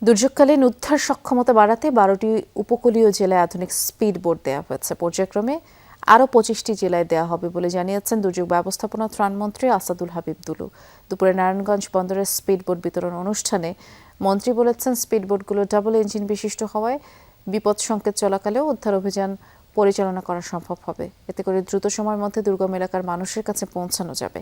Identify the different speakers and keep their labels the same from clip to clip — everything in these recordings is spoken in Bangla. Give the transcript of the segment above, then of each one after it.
Speaker 1: দুর্যোগকালীন উদ্ধার সক্ষমতা বাড়াতে ১২টি উপকূলীয় জেলায় আধুনিক স্পিড বোট দেওয়া হয়েছে। পর্যায়ক্রমে আরও ২৫টি জেলায় দেওয়া হবে বলে জানিয়েছেন দুর্যোগ ব্যবস্থাপনা ত্রাণমন্ত্রী আসাদুল হাবিব দুলু। দুপুরে নারায়ণগঞ্জ বন্দরের স্পিড বোট বিতরণ অনুষ্ঠানে মন্ত্রী বলেছেন, স্পিড বোটগুলো ডাবল ইঞ্জিন বিশিষ্ট হওয়ায় বিপদ সংকেত চলাকালেও উদ্ধার অভিযান পরিচালনা করা সম্ভব হবে। এতে করে দ্রুত সময়ের মধ্যে দুর্গম এলাকার মানুষের কাছে পৌঁছানো যাবে।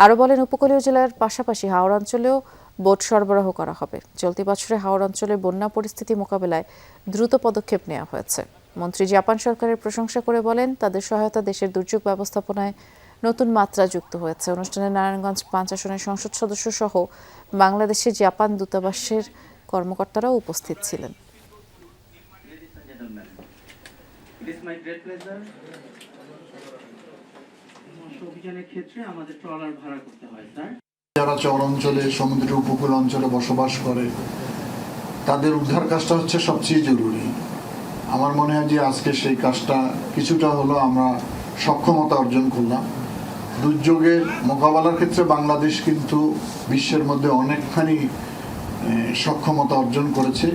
Speaker 1: আরও বলেন, উপকূলীয় জেলার পাশাপাশি হাওড় অঞ্চলেও বোট সরবরাহ করা হবে। চলতি বছরে হাওড় অঞ্চলের বন্যা পরিস্থিতি মোকাবেলায় দ্রুত পদক্ষেপ নেওয়া হয়েছে। মন্ত্রী জাপান সরকারের প্রশংসা করে বলেন, তাদের সহায়তা দেশের দুর্যোগ ব্যবস্থাপনায় নতুন মাত্রা যুক্ত হয়েছে। অনুষ্ঠানে নারায়ণগঞ্জ ৫ আসনের সংসদ সদস্য সহ বাংলাদেশে জাপান দূতাবাসের কর্মকর্তারাও উপস্থিত ছিলেন।
Speaker 2: যারা চর অঞ্চলে, সমুদ্রের উপকূল অঞ্চলে বসবাস করে, তাদের উদ্ধার কাজটা হচ্ছে সবচেয়ে জরুরি। আমার মনে হয় যে আজকে সেই কাজটা কিছুটা হলো আমরা সক্ষমতা অর্জন করলাম। দুর্যোগের মোকাবেলার ক্ষেত্রে বাংলাদেশ কিন্তু বিশ্বের মধ্যে অনেকখানি সক্ষমতা অর্জন করেছে।